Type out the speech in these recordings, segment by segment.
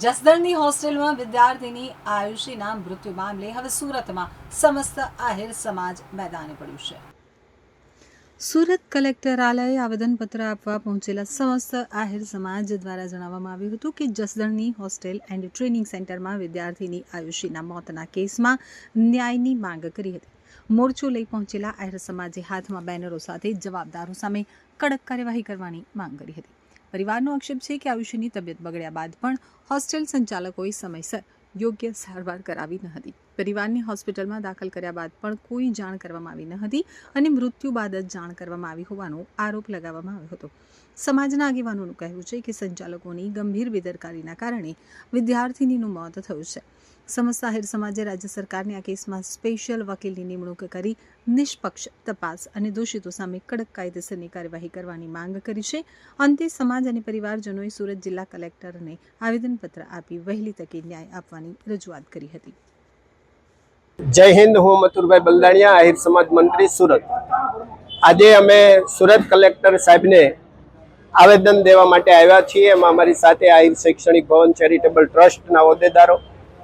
જસદણની હોસ્ટેલમાં વિદ્યાર્થીની આયુષીના મૃત્યુ મામલે હવે સુરતમાં સમસ્ત આહિર સમાજ મેદાને પડ્યું છે। સુરત કલેક્ટરાલયે આવેદનપત્ર આપવા પહોંચેલા સમસ્ત આહિર સમાજ દ્વારા જણાવવામાં આવ્યું હતું કે જસદણની હોસ્ટેલ એન્ડ ટ્રેનિંગ સેન્ટરમાં વિદ્યાર્થીની આયુષીના મોતના કેસમાં ન્યાયની માંગ કરી હતી। મોરચો લઈ પહોંચેલા આહિર સમાજે હાથમાં બેનરો સાથે જવાબદારો સામે કડક કાર્યવાહી કરવાની માંગ કરી હતી। પરિવારનો આક્ષેપ છે કે આયુષીની તબિયત બગડ્યા બાદ પણ હોસ્ટેલ સંચાલકોએ સમયસર યોગ્ય સારવાર કરાવી ન હતી। પરિવારને હોસ્પિટલમાં દાખલ કર્યા બાદ પણ કોઈ જાણ કરવામાં આવી ન હતી અને મૃત્યુ બાદ જ જાણ કરવામાં આવી હોવાનો આરોપ લગાવવામાં આવ્યો હતો। સમાજના આગેવાનોનું કહેવું છે કે સંચાલકોની ગંભીર બેદરકારીના કારણે વિદ્યાર્થીનીનું મોત થયું છે। સમસ્ત આહિર સમાજે રાજ્ય સરકારને આ કેસમાં સ્પેશિયલ વકીલની નિમણૂક કરી નિષ્પક્ષ તપાસ અને દોષિતો સામે કડક કાયદેસરની કાર્યવાહી કરવાની માંગ કરી છે। અંતે સમાજ અને પરિવારજનોએ સુરત જિલ્લા કલેક્ટરને આવેદનપત્ર આપી વહેલી તકે ન્યાય આપવાની રજૂઆત કરી હતી। જય હિન્દ, હું મથુરભાઈ બલદાણિયા, આહિર સમાજ મંત્રી સુરત। આજે અમે સુરત કલેક્ટર સાહેબને આવેદન દેવા માટે આવ્યા છીએ। એમાં અમારી સાથે આહિર શૈક્ષણિક ભવન ચેરિટેબલ ટ્રસ્ટના હોદ્દેદારો,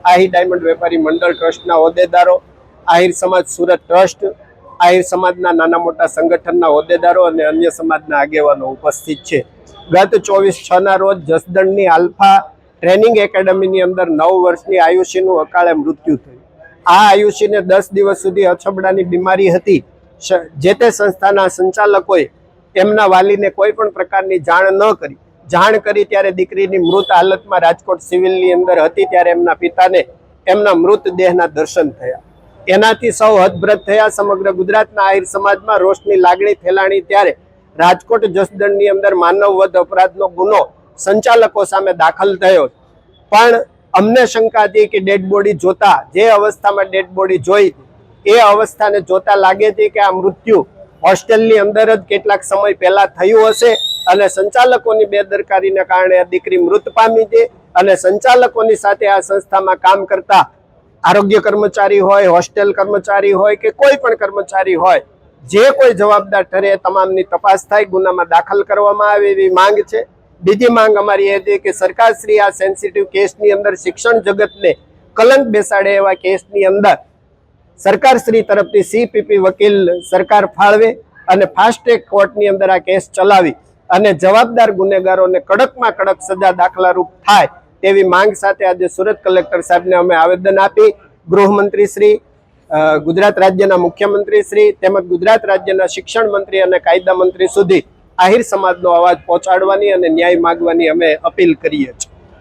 આહિર ડાયમંડ વેપારી મંડળ ટ્રસ્ટના હોદ્દેદારો, આહિર સમાજ સુરત ટ્રસ્ટ, આહિર સમાજના નાના મોટા સંગઠનના હોદ્દેદારો અને અન્ય સમાજના આગેવાનો ઉપસ્થિત છે। ગત 24/6 રોજ જસદણની આલ્ફા ટ્રેનિંગ એકેડમીની અંદર 9 વર્ષની આયુષીનું અકાળે મૃત્યુ થયું। આ આયુષીને 10 દિવસ સુધી અછબડાની બીમારી હતી। જે તે સંસ્થાના સંચાલકોએ એમના વાલીને કોઈ પણ પ્રકારની જાણ ન કરી। જાણ કરી ત્યારે દીકરીની મૃત હાલતમાં રાજકોટ સિવિલની અંદર હતી ત્યારે એમના પિતાને એમના મૃતદેહના દર્શન થયા। એનાથી સૌ હતભ્રત થયા। સમગ્ર ગુજરાતના આહિર સમાજમાં રોષની લાગણી ફેલાણી ત્યારે રાજકોટ જસદણની અંદર માનવવધ અપરાધનો ગુનો સંચાલકો સામે દાખલ થયો। પણ અમને શંકા હતી કે ડેડ બોડી જોતા, જે અવસ્થામાં ડેડ બોડી જોઈ એ અવસ્થાને જોતા લાગે છે કે આ મૃત્યુ હોસ્ટેલની અંદર જ કેટલાક સમય પહેલા થયું હશે અને સંચાલકોની બેદરકારીને કારણે આ દીકરી મૃત પામી છે। અને સંચાલકોની સાથે આ સંસ્થામાં કામ કરતા આરોગ્ય કર્મચારી હોય, હોસ્ટેલ કર્મચારી હોય કે કોઈ પણ કર્મચારી હોય, જે કોઈ જવાબદાર ઠરે તમામની તપાસ થાય, ગુનામાં દાખલ કરવામાં આવે એવી માંગ છે। બીજી માંગ અમારી એ છે કે સરકારશ્રી આ સેન્સિટિવ કેસની અંદર શિક્ષણ જગતને કલંક બેસાડે એવા કેસની અંદર સરકારશ્રી તરફથી CPP વકીલ સરકાર ફાળવે અને ફાસ્ટ ટ્રેક કોર્ટની અંદર આ કેસ ચલાવી અને જવાબદાર ગુનેગારોને કડકમાં કડક સજા દાખલારૂપ થાય તેવી માંગ સાથે આજે સુરત કલેક્ટર સાહેબને અમે આવેદન આપી ગૃહમંત્રી શ્રી, ગુજરાત રાજ્યના મુખ્યમંત્રી શ્રી તેમજ ગુજરાત રાજ્યના શિક્ષણ મંત્રી અને કાયદા મંત્રી સુધી આહિર સમાજનો અવાજ પહોંચાડવાની અને ન્યાય માંગવાની અમે અપીલ કરીએ છીએ।